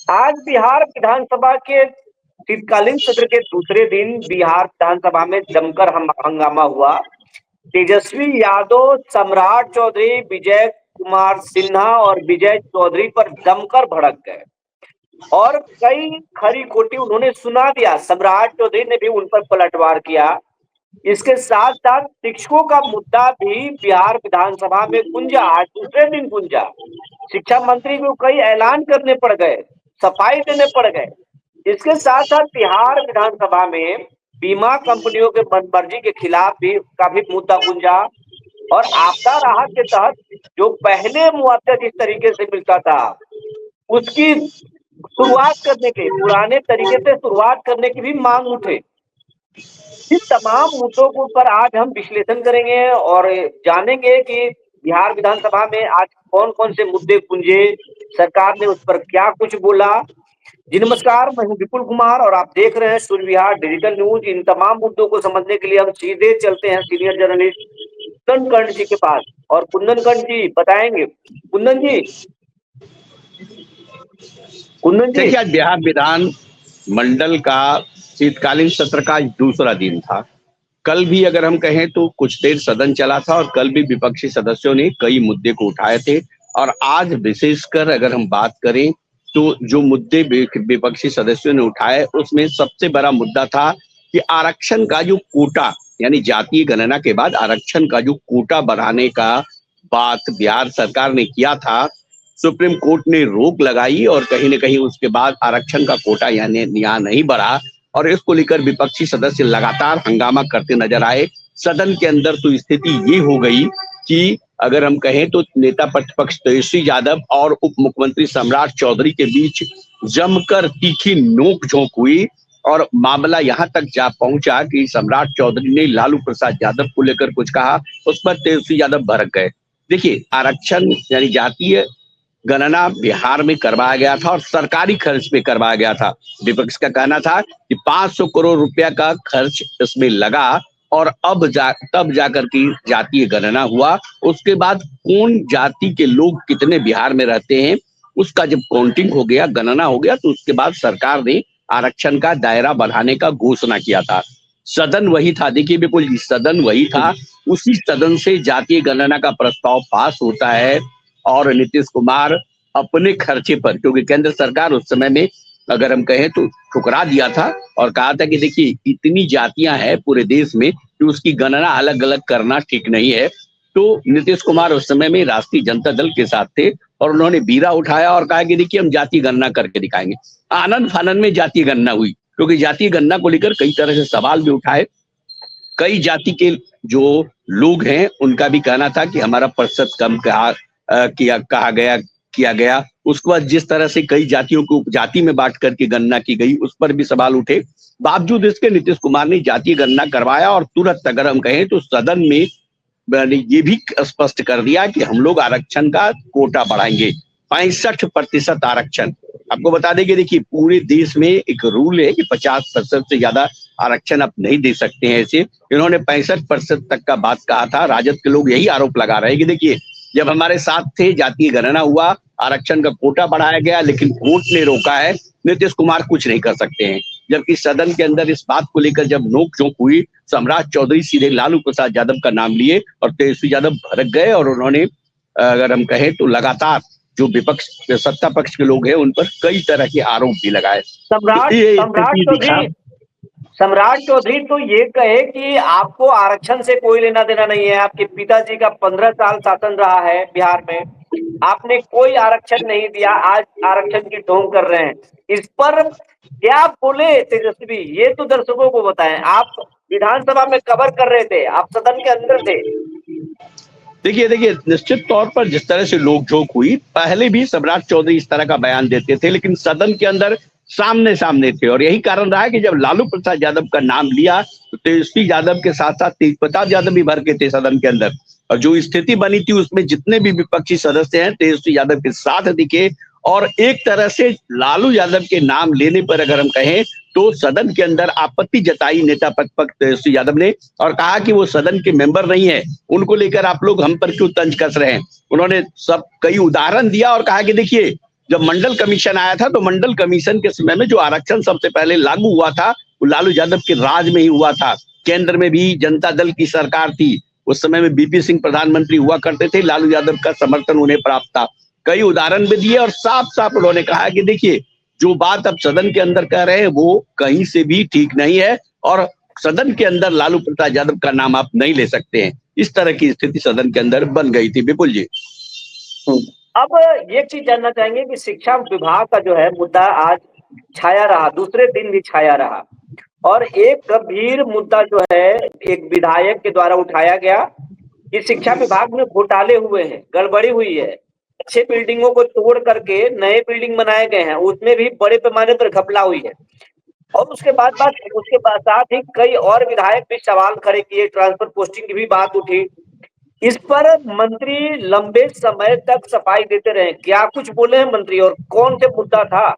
आज बिहार विधानसभा के शीतकालीन सत्र के दूसरे दिन बिहार विधानसभा में जमकर हंगामा हुआ। तेजस्वी यादव, सम्राट चौधरी, विजय कुमार सिन्हा और विजय चौधरी पर जमकर भड़क गए और कई खरी खोटी उन्होंने सुना दिया। सम्राट चौधरी ने भी उन पर पलटवार किया। इसके साथ साथ शिक्षकों का मुद्दा भी बिहार विधानसभा में गुंजा, आज दूसरे दिन गुंजा। शिक्षा मंत्री को कई ऐलान करने पड़ गए, सफाई देने पड़ गए। इसके साथ साथ बिहार विधानसभा में बीमा कंपनियों के मनमर्जी के खिलाफ भी काफी मुद्दा गुंजा और आपदा राहत के तहत जो पहले मुआवजा जिस तरीके से मिलता था उसकी शुरुआत करने के, पुराने तरीके से शुरुआत करने की भी मांग उठे। इन तमाम मुद्दों के ऊपर आज हम विश्लेषण करेंगे और जानेंगे कि बिहार विधानसभा में आज कौन कौन से मुद्दे गुंजे, सरकार ने उस पर क्या कुछ बोला। जी नमस्कार, मैं हूं विपुल कुमार और आप देख रहे हैं सूर्य विहार डिजिटल न्यूज। इन तमाम मुद्दों को समझने के लिए हम सीधे चलते हैं सीनियर जर्नलिस्ट कुंदन कर्ण जी के पास और कुंदन कर्ण जी बताएंगे। कुंदन जी, कुंदन जी। देखिए, आज बिहार विधान मंडल का शीतकालीन सत्र का दूसरा दिन था। कल भी अगर हम कहें तो कुछ देर सदन चला था और कल भी विपक्षी सदस्यों ने कई मुद्दे को उठाए थे। और आज विशेषकर अगर हम बात करें तो जो मुद्दे विपक्षी सदस्यों ने उठाए उसमें सबसे बड़ा मुद्दा था कि आरक्षण का जो कोटा, यानी जातीय गणना के बाद आरक्षण का जो कोटा बढ़ाने का बात बिहार सरकार ने किया था, सुप्रीम कोर्ट ने रोक लगाई और कहीं न कहीं उसके बाद आरक्षण का कोटा यहाँ नहीं बढ़ा और इसको लेकर विपक्षी सदस्य लगातार हंगामा करते नजर आए। सदन के अंदर तो स्थिति ये हो गई कि अगर हम कहें तो नेता प्रतिपक्ष तेजस्वी यादव और उप मुख्यमंत्री सम्राट चौधरी के बीच जमकर तीखी नोक-झोंक हुई और मामला यहां तक जा पहुंचा कि सम्राट चौधरी ने लालू प्रसाद यादव को लेकर कुछ कहा, उस पर तेजस्वी यादव भड़क गए। देखिए, आरक्षण यानी जातीय गणना बिहार में करवाया गया था और सरकारी खर्च पे करवाया गया था। विपक्ष का कहना था कि 500 करोड़ रुपया का खर्च इसमें लगा और तब जाकर की जातीय गणना हुआ। उसके बाद कौन जाति के लोग कितने बिहार में रहते हैं उसका जब काउंटिंग हो गया, गणना हो गया, तो उसके बाद सरकार ने आरक्षण का दायरा बढ़ाने का घोषणा किया था। सदन वही था, देखिए बिल्कुल सदन वही था। उसी सदन से जातीय गणना का प्रस्ताव पास होता है और नीतीश कुमार अपने खर्चे पर, क्योंकि केंद्र सरकार उस समय में अगर हम कहें तो ठुकरा दिया था और कहा था कि देखिए इतनी जातियां हैं पूरे देश में कि उसकी गणना अलग अलग करना ठीक नहीं है। तो नीतीश कुमार उस समय में राष्ट्रीय जनता दल के साथ थे और उन्होंने बीड़ा उठाया और कहा कि देखिए हम जातीय गणना करके दिखाएंगे। आनंद फानन में जातीय गणना हुई, क्योंकि जातीय गणना को लेकर कई तरह से सवाल भी उठाए। कई जाति के जो लोग हैं उनका भी कहना था कि हमारा प्रतिशत कम किया गया। उसके बाद जिस तरह से कई जातियों को जाति में बांट करके गणना की गई उस पर भी सवाल उठे। बावजूद इसके नीतीश कुमार ने जातीय गणना करवाया और तुरंत अगर हम कहें तो सदन में ये भी स्पष्ट कर दिया कि हम लोग आरक्षण का कोटा बढ़ाएंगे, 65% आरक्षण। आपको बता दें कि देखिए पूरे देश में एक रूल है कि 50% से ज्यादा आरक्षण आप नहीं दे सकते हैं। ऐसे इन्होंने 65% तक का बात कहा था। राजद के लोग यही आरोप लगा रहे हैं कि देखिए जब हमारे साथ थे, जातीय गणना हुआ, आरक्षण का कोटा बढ़ाया गया, लेकिन कोर्ट ने रोका है, नीतीश कुमार कुछ नहीं कर सकते हैं। जबकि सदन के अंदर इस बात को लेकर जब नोक-झोंक हुई, सम्राट चौधरी सीधे लालू प्रसाद यादव का नाम लिए और तेजस्वी यादव भड़क गए और उन्होंने अगर हम कहें तो लगातार जो विपक्ष सत्ता पक्ष के लोग हैं उन पर कई तरह के आरोप भी लगाए। सम्राट चौधरी तो ये कहे कि आपको आरक्षण से कोई लेना देना नहीं है। आपके पिताजी का 15 साल शासन रहा है बिहार में, आपने कोई आरक्षण नहीं दिया, आज आरक्षण की ढोंग कर रहे हैं। इस पर क्या बोले तेजस्वी, ये तो दर्शकों को बताएं। आप विधानसभा में कवर कर रहे थे, आप सदन के अंदर थे। देखिए निश्चित तौर पर जिस तरह से नोक-झोंक हुई, पहले भी सम्राट चौधरी इस तरह का बयान देते थे, लेकिन सदन के अंदर सामने सामने थे और यही कारण रहा है कि जब लालू प्रसाद यादव का नाम लिया तो तेजस्वी यादव के साथ साथ तेज प्रताप यादव भी भर के थे सदन के अंदर और जो स्थिति बनी थी उसमें जितने भी विपक्षी सदस्य हैं तेजस्वी यादव के साथ दिखे और एक तरह से लालू यादव के नाम लेने पर अगर हम कहें तो सदन के अंदर आपत्ति जताई नेता प्रतिपक्ष तेजस्वी यादव ने और कहा कि वो सदन के मेंबर नहीं है, उनको लेकर आप लोग हम पर क्यों तंज कस रहे हैं। उन्होंने सब कई उदाहरण दिया और कहा कि देखिए जब मंडल कमीशन आया था तो मंडल कमीशन के समय में जो आरक्षण सबसे पहले लागू हुआ था वो लालू यादव के राज में ही हुआ था। केंद्र में भी जनता दल की सरकार थी, उस समय में बीपी सिंह प्रधानमंत्री हुआ करते थे, लालू यादव का समर्थन उन्हें प्राप्त था। कई उदाहरण भी दिए और साफ साफ उन्होंने कहा कि देखिए जो बात अब सदन के अंदर कह रहे हैं वो कहीं से भी ठीक नहीं है और सदन के अंदर लालू प्रसाद यादव का नाम आप नहीं ले सकते हैं। इस तरह की स्थिति सदन के अंदर बन गई थी। विपुल जी, अब एक चीज जानना चाहेंगे कि शिक्षा विभाग का जो है मुद्दा आज छाया रहा, दूसरे दिन भी छाया रहा और एक गंभीर मुद्दा जो है एक विधायक के द्वारा उठाया गया कि शिक्षा विभाग में घोटाले हुए हैं, गड़बड़ी हुई है, अच्छे बिल्डिंगों को तोड़ करके नए बिल्डिंग बनाए गए हैं, उसमें भी बड़े पैमाने पर घपला हुई है। और उसके बाद साथ ही कई और विधायक भी सवाल खड़े किए, ट्रांसफर पोस्टिंग की भी बात उठी। इस पर मंत्री लंबे समय तक सफाई देते रहे, क्या कुछ बोले हैं मंत्री और कौन से मुद्दा था?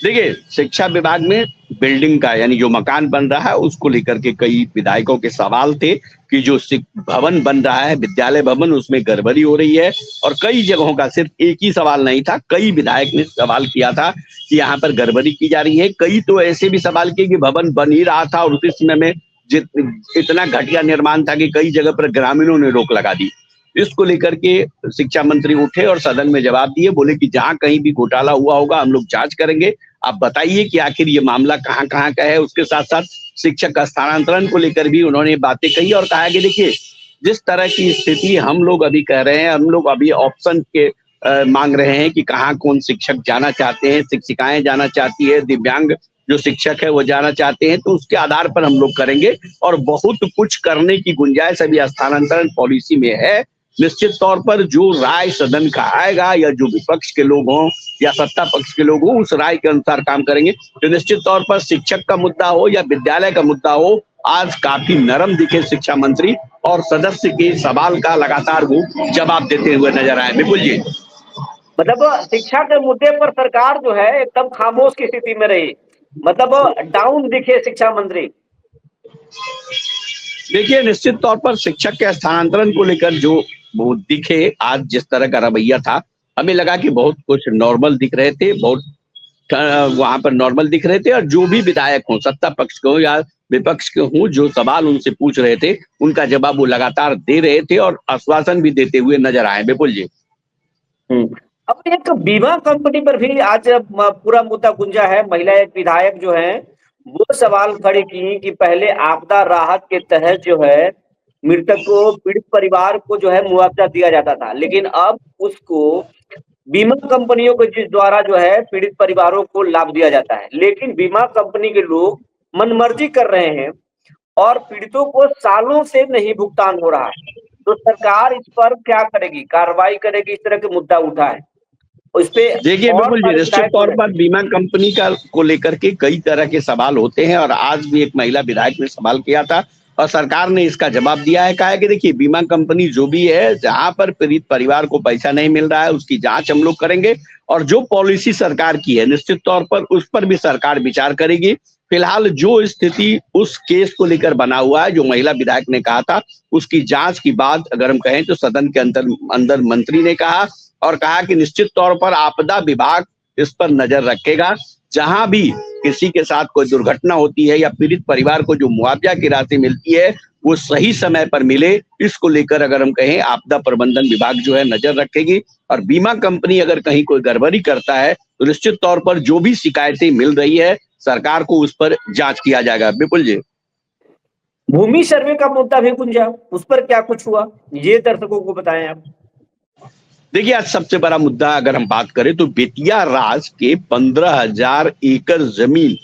देखिए शिक्षा विभाग में बिल्डिंग का यानी जो मकान बन रहा है उसको लेकर के कई विधायकों के सवाल थे कि जो भवन बन रहा है विद्यालय भवन उसमें गड़बड़ी हो रही है और कई जगहों का सिर्फ एक ही सवाल नहीं था, कई विधायक ने सवाल किया था कि यहाँ पर गड़बड़ी की जा रही है। कई तो ऐसे भी सवाल किए कि भवन बन ही रहा था और उसी समय में इतना घटिया निर्माण था कि कई जगह पर ग्रामीणों ने रोक लगा दी। इसको लेकर के शिक्षा मंत्री उठे और सदन में जवाब दिए, बोले कि जहां कहीं भी घोटाला हुआ होगा हम लोग जांच करेंगे, आप बताइए कि आखिर ये मामला कहां कहां का है। उसके साथ साथ शिक्षक का स्थानांतरण को लेकर भी उन्होंने बातें कही और कहा कि देखिए जिस तरह की स्थिति हम लोग अभी कह रहे हैं, हम लोग अभी ऑप्शन के मांग रहे हैं कि कहाँ कौन शिक्षक जाना चाहते हैं, शिक्षिकाएं जाना चाहती है, दिव्यांग जो शिक्षक है वो जाना चाहते हैं, तो उसके आधार पर हम लोग करेंगे और बहुत कुछ करने की गुंजाइश अभी स्थानांतरण पॉलिसी में है। निश्चित तौर पर जो राय सदन का आएगा या जो विपक्ष के लोग हों या सत्ता पक्ष के लोग हों उस राय के अनुसार काम करेंगे। तो निश्चित तौर पर शिक्षक का मुद्दा हो या विद्यालय का मुद्दा हो, आज काफी नरम दिखे शिक्षा मंत्री और सदस्य के सवाल का लगातार वो जवाब देते हुए नजर आए। विपुल जी, मतलब शिक्षा के मुद्दे पर सरकार जो है एकदम खामोश की स्थिति में रही, मतलब डाउन दिखे शिक्षा मंत्री। देखिए निश्चित तौर पर शिक्षक के स्थानांतरण को लेकर जो वो दिखे आज जिस तरह का रवैया था, हमें लगा कि बहुत कुछ नॉर्मल दिख रहे थे, बहुत वहां पर नॉर्मल दिख रहे थे और जो भी विधायक हों सत्ता पक्ष के हो या विपक्ष के हों जो सवाल उनसे पूछ रहे थे उनका जवाब वो लगातार दे रहे थे और आश्वासन भी देते हुए नजर आए। विपुल जी, अब एक बीमा कंपनी पर भी आज पूरा मुद्दा गुंजा है। महिला एक विधायक जो है वो सवाल खड़े की कि पहले आपदा राहत के तहत जो है मृतक को पीड़ित परिवार को जो है मुआवजा दिया जाता था, लेकिन अब उसको बीमा कंपनियों के जिस द्वारा जो है पीड़ित परिवारों को लाभ दिया जाता है, लेकिन बीमा कंपनी के लोग मनमर्जी कर रहे हैं और पीड़ितों को सालों से नहीं भुगतान हो रहा है। तो सरकार इस पर क्या करेगी, कार्रवाई करेगी? इस तरह के मुद्दा उठा है उस पे। देखिए बिल्कुल जी, निश्चित तौर पर बीमा कंपनी का को लेकर के कई तरह के सवाल होते हैं और आज भी एक महिला विधायक ने सवाल किया था और सरकार ने इसका जवाब दिया है। कहा है कि देखिए बीमा कंपनी जो भी है जहां पर पीड़ित परिवार को पैसा नहीं मिल रहा है उसकी जांच हम लोग करेंगे और जो पॉलिसी सरकार की है निश्चित तौर पर उस पर भी सरकार विचार करेगी। फिलहाल जो स्थिति उस केस को लेकर बना हुआ है जो महिला विधायक ने कहा था उसकी जांच की बात अगर हम कहें तो सदन के अंदर मंत्री ने कहा और कहा कि निश्चित तौर पर आपदा विभाग इस पर नजर रखेगा। जहां भी किसी के साथ कोई दुर्घटना होती है या पीड़ित परिवार को जो मुआवजा की राशि मिलती है वो सही समय पर मिले, इसको लेकर अगर हम कहें आपदा प्रबंधन विभाग जो है नजर रखेगी और बीमा कंपनी अगर कहीं कोई गड़बड़ी करता है तो निश्चित तौर पर जो भी शिकायतें मिल रही है सरकार को उस पर जांच किया जाएगा। विपुल जी, भूमि सर्वे का मुद्दा भी गुंजा, उस पर क्या कुछ हुआ ये दर्शकों को बताएं आप। देखिए आज सबसे बड़ा मुद्दा अगर हम बात करें तो बेतिया राज के 15,000 एकड़ जमीन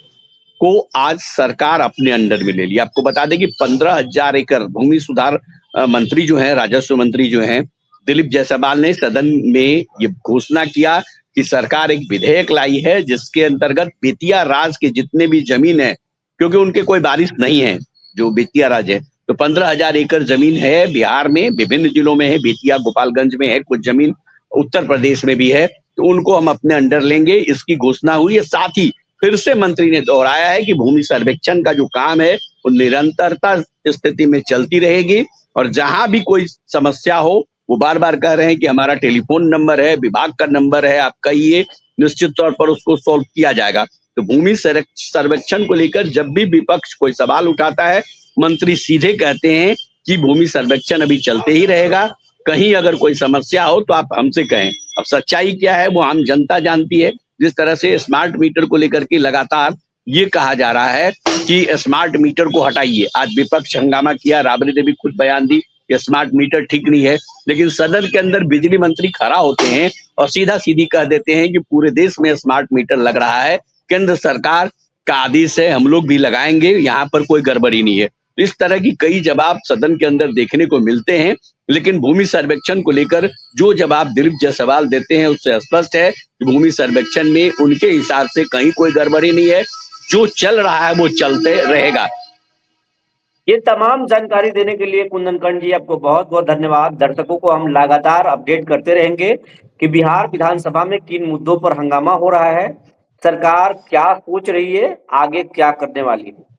को आज सरकार अपने अंडर में ले लिया। आपको बता दें कि 15,000 एकड़ भूमि सुधार मंत्री जो है राजस्व मंत्री जो है दिलीप जायसवाल ने सदन में ये घोषणा किया कि सरकार एक विधेयक लाई है जिसके अंतर्गत बेतिया राज के जितने भी जमीन है, क्योंकि उनके कोई वारिस नहीं है जो बेतिया राज है, तो 15,000 एकड़ जमीन है बिहार में विभिन्न जिलों में है, बेतिया गोपालगंज में है, कुछ जमीन उत्तर प्रदेश में भी है, तो उनको हम अपने अंडर लेंगे, इसकी घोषणा हुई है। साथ ही फिर से मंत्री ने दोहराया है कि भूमि सर्वेक्षण का जो काम है वो निरंतरता स्थिति में चलती रहेगी और जहां भी कोई समस्या हो वो बार बार कह रहे हैं कि हमारा टेलीफोन नंबर है, विभाग का नंबर है, आप कहिए, निश्चित तौर पर उसको सॉल्व किया जाएगा। तो भूमि सर्वेक्षण को लेकर जब भी विपक्ष कोई सवाल उठाता है, मंत्री सीधे कहते हैं कि भूमि सर्वेक्षण अभी चलते ही रहेगा, कहीं अगर कोई समस्या हो तो आप हमसे कहें। अब सच्चाई क्या है वो आम जनता जानती है। जिस तरह से स्मार्ट मीटर को लेकर के लगातार ये कहा जा रहा है कि स्मार्ट मीटर को हटाइए, आज विपक्ष हंगामा किया, राबड़ी ने भी खुद बयान दी कि स्मार्ट मीटर ठीक नहीं है, लेकिन सदन के अंदर बिजली मंत्री खड़ा होते हैं और सीधा सीधी कह देते हैं कि पूरे देश में स्मार्ट मीटर लग रहा है, केंद्र सरकार का आदेश है, हम लोग भी लगाएंगे, यहाँ पर कोई गड़बड़ी नहीं है। इस तरह की कई जवाब सदन के अंदर देखने को मिलते हैं, लेकिन भूमि सर्वेक्षण को लेकर जो जवाब दिलीप जायसवाल देते हैं उससे स्पष्ट है कि भूमि सर्वेक्षण में उनके हिसाब से कहीं कोई गड़बड़ी नहीं है, जो चल रहा है वो चलते रहेगा। ये तमाम जानकारी देने के लिए कुंदन जी आपको बहुत बहुत धन्यवाद। दर्शकों को हम लगातार अपडेट करते रहेंगे कि बिहार विधानसभा में किन मुद्दों पर हंगामा हो रहा है, सरकार क्या सोच रही है, आगे क्या करने वाली है।